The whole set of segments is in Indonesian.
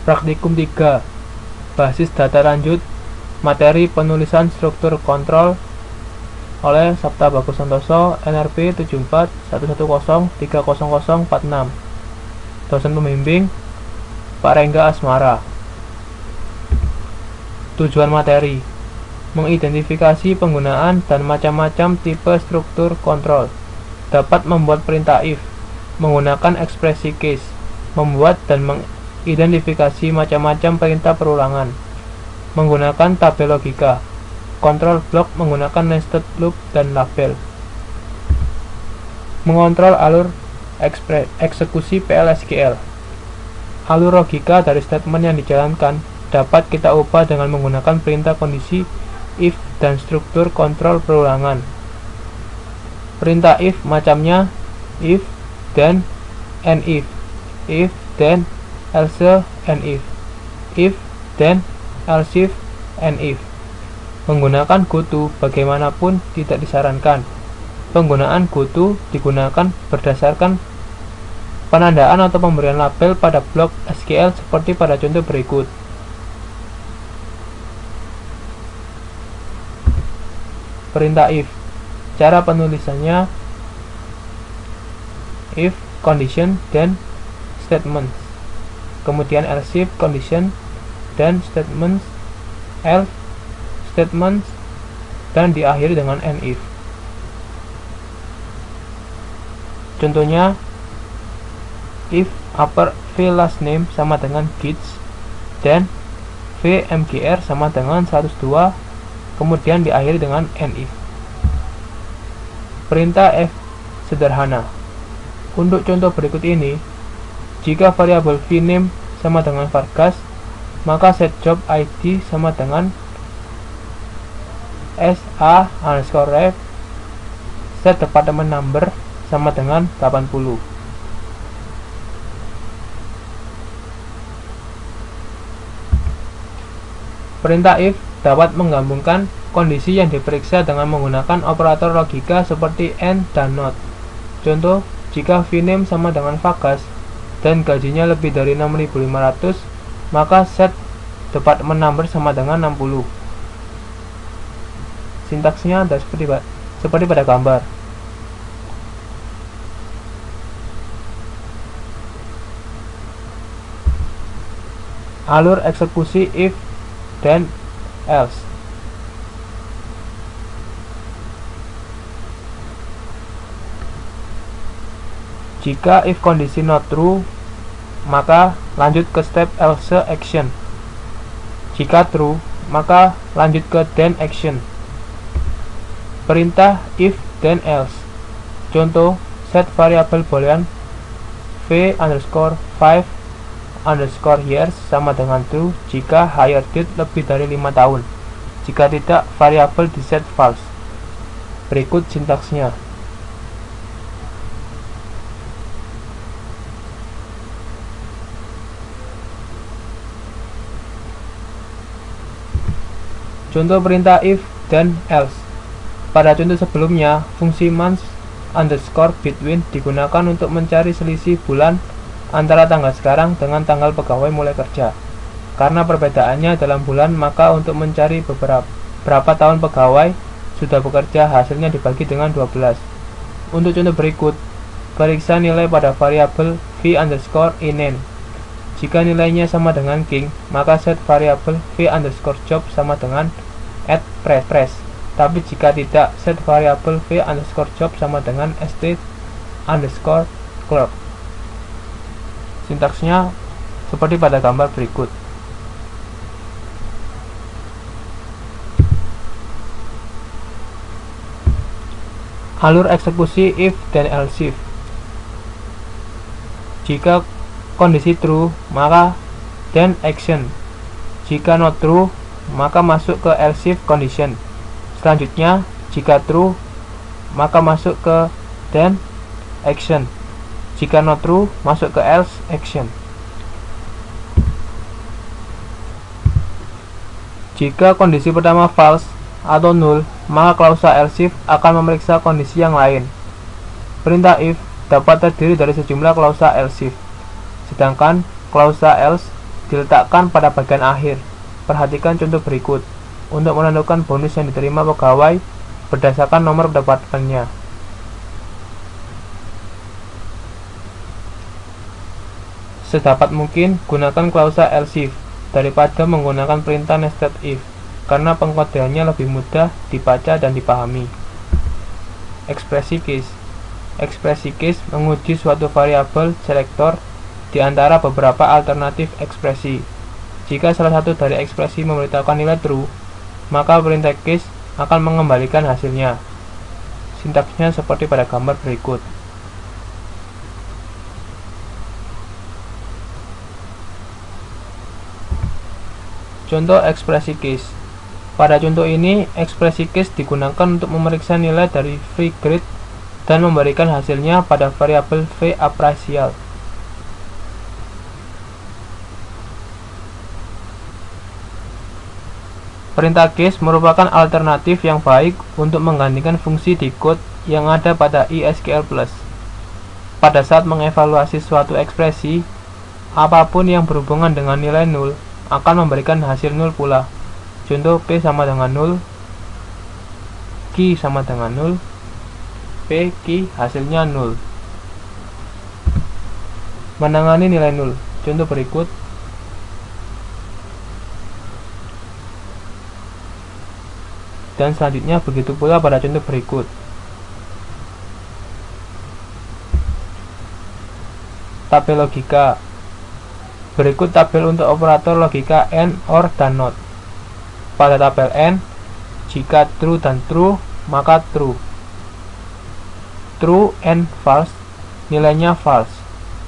Praktikum 3. Basis data lanjut materi penulisan struktur kontrol oleh Sabta Bagus Santoso, NRP 7411030046. Dosen pembimbing Pak Rengga Asmara. Tujuan materi: mengidentifikasi penggunaan dan macam-macam tipe struktur kontrol, dapat membuat perintah if menggunakan ekspresi case, membuat dan mengidentifikasi macam-macam perintah perulangan menggunakan tabel logika, kontrol blok menggunakan nested loop dan label, mengontrol alur eksekusi PLSQL. Alur logika dari statement yang dijalankan dapat kita ubah dengan menggunakan perintah kondisi if dan struktur kontrol perulangan. Perintah if macamnya if, then, and if then, else, and if, then, else if, and if. Menggunakan goto bagaimanapun tidak disarankan. Penggunaan goto digunakan berdasarkan penandaan atau pemberian label pada blok SQL seperti pada contoh berikut. Perintah if. Cara penulisannya if condition then statements, kemudian else if condition dan statements, else statements, dan diakhiri dengan and if. Contohnya, if upper v last name sama dengan kids, dan v mgr sama dengan 102, kemudian diakhiri dengan and if. Perintah f sederhana. Untuk contoh berikut ini, jika variabel vname sama dengan vargas, maka set job id sama dengan sa_ref, set department number sama dengan 80. Perintah if dapat menggabungkan kondisi yang diperiksa dengan menggunakan operator logika seperti and dan not. Contoh, jika vname sama dengan vargas dan gajinya lebih dari 6.500, maka set department number sama dengan 60. Sintaksnya ada seperti pada gambar. Alur eksekusi if dan else. Jika if kondisi not true, maka lanjut ke step else action. Jika true, maka lanjut ke then action. Perintah if then else. Contoh, set variabel boolean v_5_years sama dengan true jika hire date lebih dari 5 tahun. Jika tidak, variabel di set false. Berikut sintaksnya. Contoh perintah if dan else. Pada contoh sebelumnya, fungsi months_between digunakan untuk mencari selisih bulan antara tanggal sekarang dengan tanggal pegawai mulai kerja. Karena perbedaannya dalam bulan, maka untuk mencari berapa tahun pegawai sudah bekerja, hasilnya dibagi dengan 12. Untuk contoh berikut, periksa nilai pada variabel v_inen. Jika nilainya sama dengan king, maka set variabel v_job sama dengan @press. Tapi jika tidak, set variabel v_job sama dengan st_clerk. Sintaksnya seperti pada gambar berikut. Alur eksekusi if dan else if. Jika kondisi true, maka then action. Jika not true, maka masuk ke else if condition. Selanjutnya, jika true, maka masuk ke then action. Jika not true, masuk ke else action. Jika kondisi pertama false atau null, maka klausa else if akan memeriksa kondisi yang lain. Perintah if dapat terdiri dari sejumlah klausa else if, sedangkan klausa else diletakkan pada bagian akhir. Perhatikan contoh berikut untuk menentukan bonus yang diterima pegawai berdasarkan nomor pendapatannya. Sedapat mungkin, gunakan klausa else if daripada menggunakan perintah nested if, karena pengkodeannya lebih mudah dibaca dan dipahami. Ekspresi case. Ekspresi case menguji suatu variabel selektor di antara beberapa alternatif ekspresi. Jika salah satu dari ekspresi memberitahukan nilai true, maka perintah case akan mengembalikan hasilnya. Sintaksnya seperti pada gambar berikut. Contoh ekspresi case. Pada contoh ini, ekspresi case digunakan untuk memeriksa nilai dari free grade dan memberikan hasilnya pada variabel v appraisal. Perintah case merupakan alternatif yang baik untuk menggantikan fungsi decode yang ada pada ISQL+. Pada saat mengevaluasi suatu ekspresi, apapun yang berhubungan dengan nilai 0 akan memberikan hasil 0 pula. Contoh P sama dengan 0, Q sama dengan 0, P, Q hasilnya 0. Menangani nilai 0. Contoh berikut. Dan selanjutnya begitu pula pada contoh berikut. Tabel logika. Berikut tabel untuk operator logika AND, OR, dan NOT. Pada tabel AND, jika true dan true, maka true. True and false, nilainya false.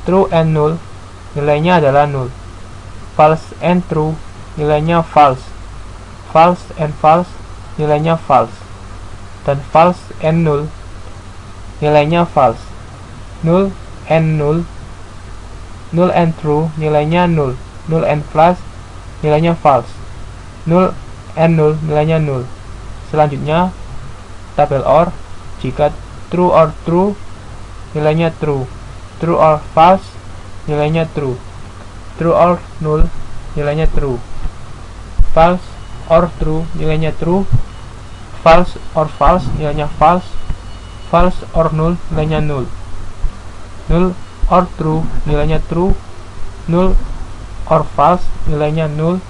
True and null, nilainya adalah null. False and true, nilainya false. False and false, nilainya false. Dan false and null, nilainya false. Null and null, null and true, nilainya null. Null and false, nilainya false. Null and null, nilainya null. Selanjutnya, tabel OR. Jika true or true, nilainya true. True or false, nilainya true. True or null, nilainya true. False or true, nilainya true. False or false, nilainya false. False or null, nilainya null. Null or true, nilainya true. Null or false, nilainya null.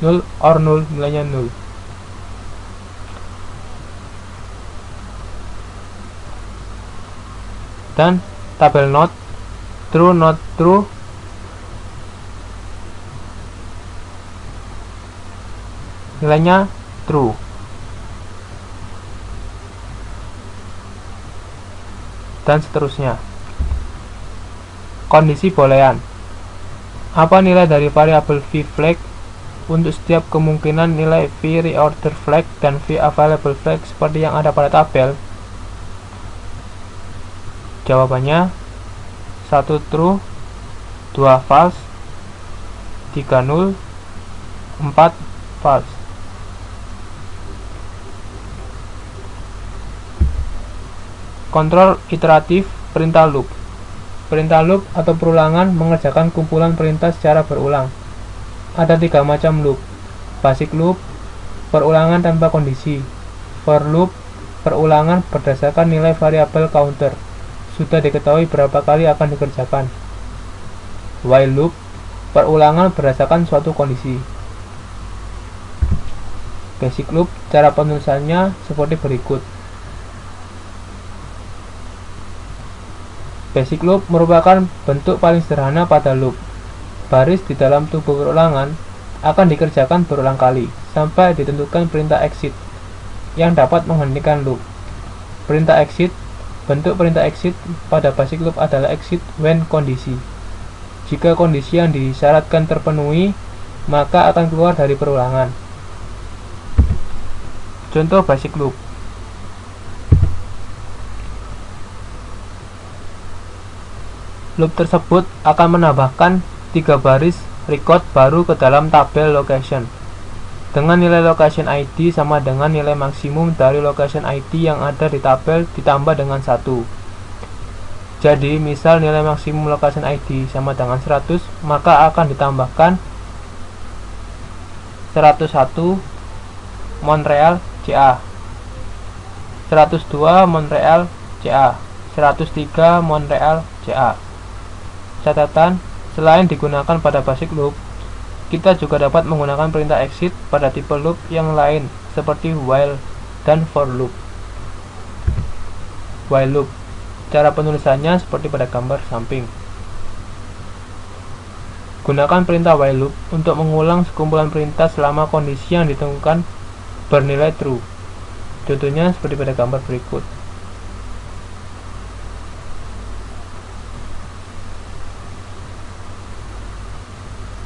Null or null, nilainya null. Dan tabel not. True, not true, nilainya true. Dan seterusnya. Kondisi boolean. Apa nilai dari variabel v flag untuk setiap kemungkinan nilai v reorder flag dan v available flag seperti yang ada pada tabel? Jawabannya 1 true, 2 false, 3 null, 4 false. Kontrol iteratif perintah loop. Perintah loop atau perulangan mengerjakan kumpulan perintah secara berulang. Ada 3 macam loop. Basic loop, perulangan tanpa kondisi. For loop, perulangan berdasarkan nilai variabel counter. Sudah diketahui berapa kali akan dikerjakan. While loop, perulangan berdasarkan suatu kondisi. Basic loop, cara penulisannya seperti berikut. Basic loop merupakan bentuk paling sederhana pada loop. Baris di dalam tubuh perulangan akan dikerjakan berulang kali, sampai ditentukan perintah exit, yang dapat menghentikan loop. Perintah exit. Bentuk perintah exit pada basic loop adalah exit when kondisi. Jika kondisi yang disyaratkan terpenuhi, maka akan keluar dari perulangan. Contoh basic loop. Loop tersebut akan menambahkan 3 baris record baru ke dalam tabel location, dengan nilai location ID sama dengan nilai maksimum dari location ID yang ada di tabel ditambah dengan 1. Jadi, misal nilai maksimum location ID sama dengan 100, maka akan ditambahkan 101 Montreal CA, 102 Montreal CA, 103 Montreal CA. Catatan, selain digunakan pada basic loop, kita juga dapat menggunakan perintah exit pada tipe loop yang lain seperti while dan for loop. While loop, cara penulisannya seperti pada gambar samping. Gunakan perintah while loop untuk mengulang sekumpulan perintah selama kondisi yang ditemukan bernilai true. Contohnya seperti pada gambar berikut.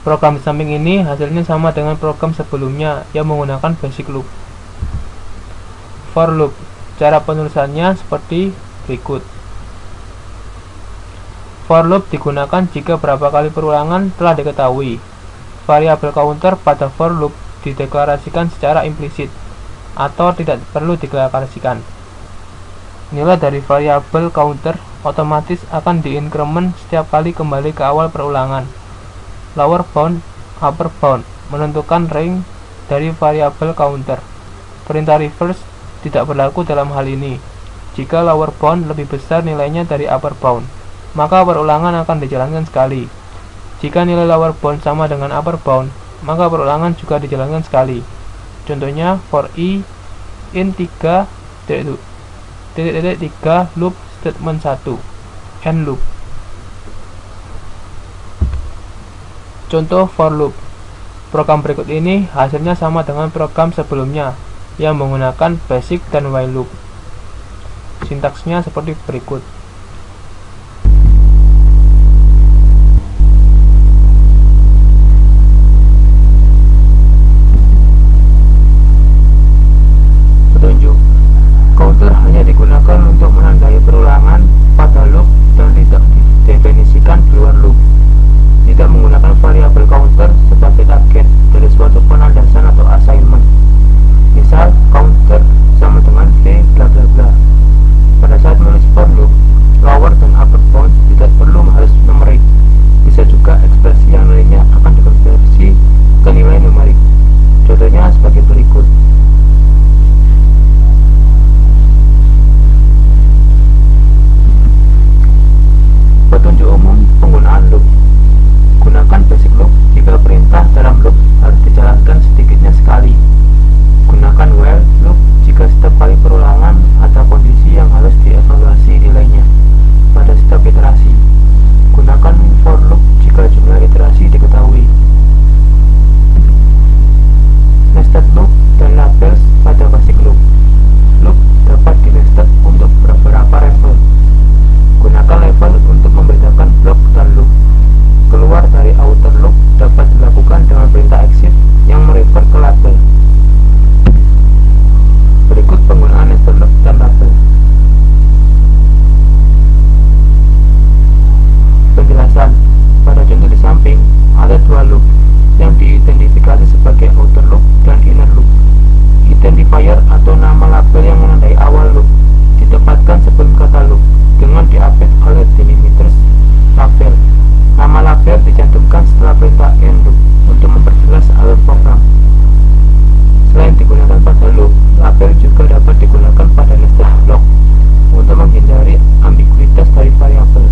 Program di samping ini hasilnya sama dengan program sebelumnya yang menggunakan basic loop. For loop, cara penulisannya seperti berikut. For loop digunakan jika berapa kali perulangan telah diketahui. Variabel counter pada for loop dideklarasikan secara implisit atau tidak perlu dideklarasikan. Nilai dari variabel counter otomatis akan diinkremen setiap kali kembali ke awal perulangan. Lower bound, upper bound menentukan range dari variabel counter. Perintah reverse tidak berlaku dalam hal ini. Jika lower bound lebih besar nilainya dari upper bound, maka perulangan akan dijalankan sekali. Jika nilai lower bound sama dengan upper bound, maka perulangan juga dijalankan sekali. Contohnya for i in 3 loop statement 1 end loop. Contoh for loop. Program berikut ini hasilnya sama dengan program sebelumnya yang menggunakan basic dan while loop. Sintaksnya seperti berikut. Petunjuk. Counter hanya digunakan untuk menandai perulangan pada loop dan tidak didefinisikan di luar loop. Tidak menggunakan variabel counter sebagai target dari suatu penandasan atau assignment. Misal, counter sama dengan v bla bla bla. Pada saat menulis for loop, lower dan upper bound tidak perlu harus numerik. Bisa juga ekspresi yang lainnya akan dikonversi ke nilai numerik. Contohnya sebagai berikut. Petunjuk umum penggunaan loop. Gunakan basic loop jika perintah dalam loop harus dijalankan sedikitnya sekali. Gunakan while loop jika setiap kali perulangan ada kondisi yang harus dievaluasi nilainya pada setiap iterasi. Gunakan for loop jika jumlah iterasi diketahui. Nested loop dan labels pada basic loop. Loop dapat di-nested untuk beberapa level. Gunakan level untuk membedakan blok dan loop. Keluar dari outer loop dapat dilakukan dengan perintah exit yang merefer ke label. Berikut penggunaan nested loop dan label. Penjelasan. Pada contoh di samping, ada dua loop yang diidentifikasi sebagai outer loop dan inner loop. Identifier atau nama label yang menandai awal loop ditempatkan sebelum kata loop dengan diupdate oleh delimiters label. Nama label dicantumkan setelah perintah end loop untuk memperjelas alur program. Selain digunakan pada loop, label juga dapat digunakan pada nested block untuk menghindari ambiguitas dari variabel.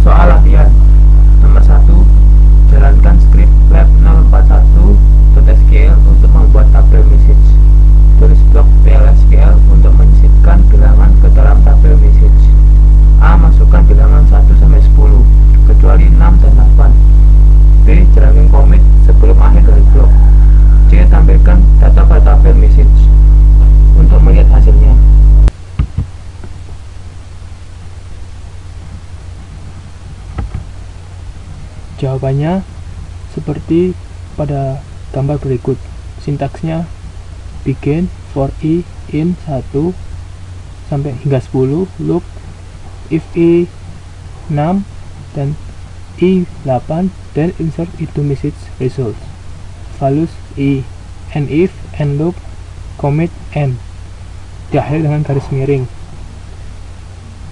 Soal latihan nomor 1. Jalankan script lab 041.sql untuk membuat tabel message. Tulis blok PLSQL untuk menyisipkan bilangan ke dalam tabel message. A. Masukkan bilangan 1 sampai 10 kecuali 6 dan 8. B. Jalankan commit sebelum akhir dari blok. C. Tampilkan data pada tabel message. Untuk melihat hasilnya, jawabannya seperti pada gambar berikut. Sintaksnya begin for i in 1 sampai hingga 10 loop if i 6 dan i 8, then insert into message results values i and if and loop commit n, diakhiri dengan garis miring.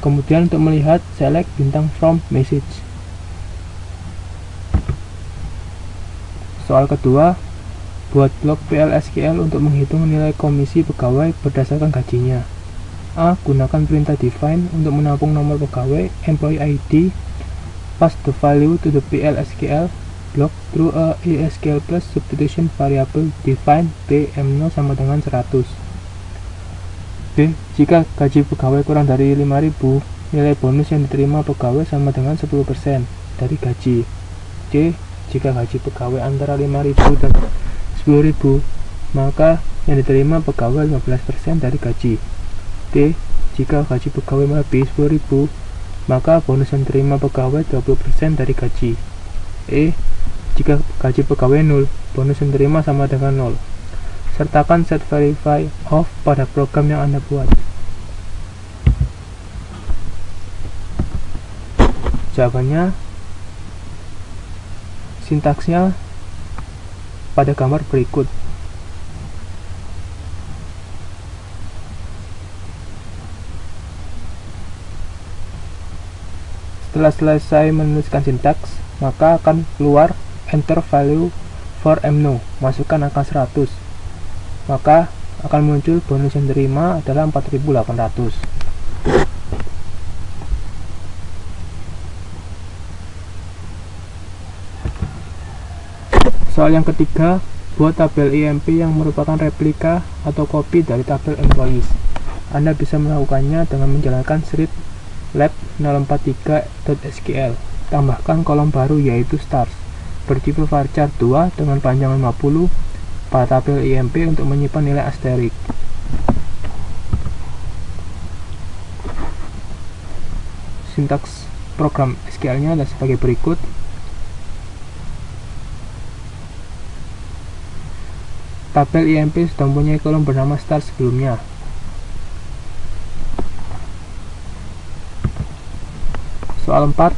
Kemudian untuk melihat select bintang from message. Soal kedua, buat blok PLSQL untuk menghitung nilai komisi pegawai berdasarkan gajinya. A. Gunakan perintah define untuk menampung nomor pegawai employee ID. Pass the value to the PLSQL block through a ESQL plus substitution variable define PM0 sama dengan 100. B. Jika gaji pegawai kurang dari 5.000, nilai bonus yang diterima pegawai sama dengan 10% dari gaji. C. Jika gaji pegawai antara 5.000 dan 10.000, maka yang diterima pegawai 15% dari gaji. D. Jika gaji pegawai melebihi 10.000, maka bonus yang diterima pegawai 20% dari gaji. E. Jika gaji pegawai 0, bonus yang diterima sama dengan 0. Sertakan set verify off pada program yang Anda buat. Jawabannya, sintaksnya pada gambar berikut. Setelah selesai menuliskan sintaks, maka akan keluar enter value for M0, masukkan angka 100, maka akan muncul bonus yang diterima adalah 4.800. Soal yang ketiga, buat tabel IMP yang merupakan replika atau copy dari tabel employees. Anda bisa melakukannya dengan menjalankan script lab043.sql. Tambahkan kolom baru yaitu stars bertipe varchar 2 dengan panjang 50 pada tabel IMP untuk menyimpan nilai asterik. Sintaks program SQL-nya adalah sebagai berikut. Tabel IMP sudah mempunyai kolom bernama stars sebelumnya. Soal 4,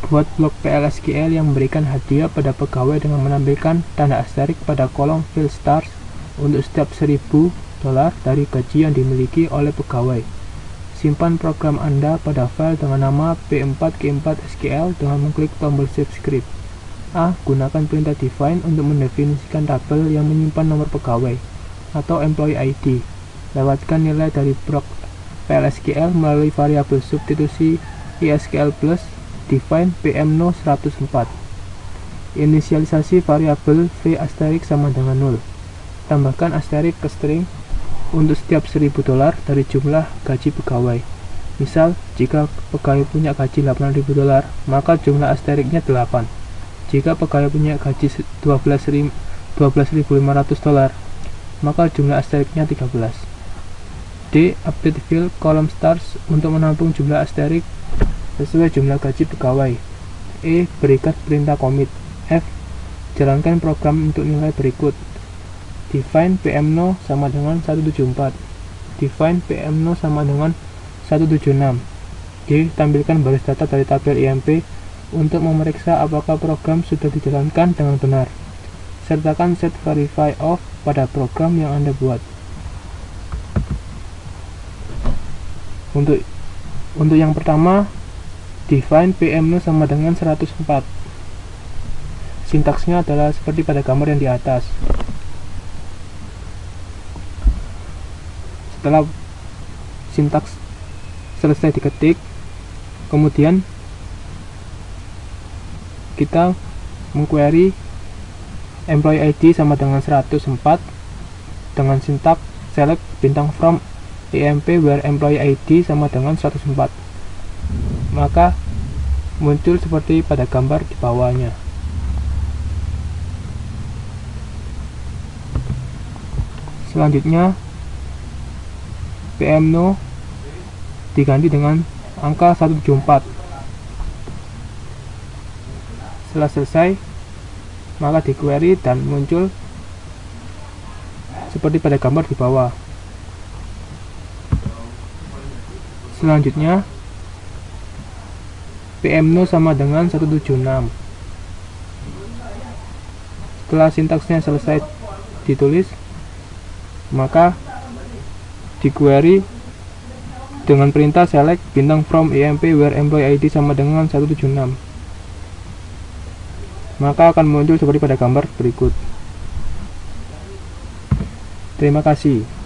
buat blok PLSQL yang memberikan hadiah pada pegawai dengan menampilkan tanda asterik pada kolom field stars untuk setiap $1.000 dari gaji yang dimiliki oleh pegawai. Simpan program Anda pada file dengan nama p4k4sql dengan mengklik tombol save script. A. Gunakan perintah define untuk mendefinisikan tabel yang menyimpan nomor pegawai atau employee ID. Lewatkan nilai dari blok PLSQL melalui variabel substitusi ESQL plus define PM0 104. Inisialisasi variabel v asterik sama dengan 0. Tambahkan asterik ke string untuk setiap $1.000 dari jumlah gaji pegawai. Misal, jika pegawai punya gaji $8.000, maka jumlah asteriknya 8. Jika pegawai punya gaji $12.500, maka jumlah asteriknya 13. D. Update field kolom stars untuk menampung jumlah asterik sesuai jumlah gaji pegawai. E. Berikan perintah commit. F. Jalankan program untuk nilai berikut. Define PM0 sama dengan 174. Define PM0 sama dengan 176. G. Tampilkan baris data dari tabel IMP untuk memeriksa apakah program sudah dijalankan dengan benar. Sertakan set verify off pada program yang Anda buat. Untuk yang pertama, define PM0 sama dengan 104. Sintaksnya adalah seperti pada gambar yang di atas. Setelah sintaks selesai diketik, kemudian kita mengquery employee ID sama dengan 104 dengan sintaks select bintang from IMP where employee ID sama dengan 104. Maka muncul seperti pada gambar di bawahnya. Selanjutnya PM0 diganti dengan angka 174. Setelah selesai, maka di query dan muncul seperti pada gambar di bawah. Selanjutnya PM0 sama dengan 176. Setelah sintaksnya selesai ditulis, maka di query dengan perintah select bintang from IMP where employee ID sama dengan 176. maka akan muncul seperti pada gambar berikut. Terima kasih.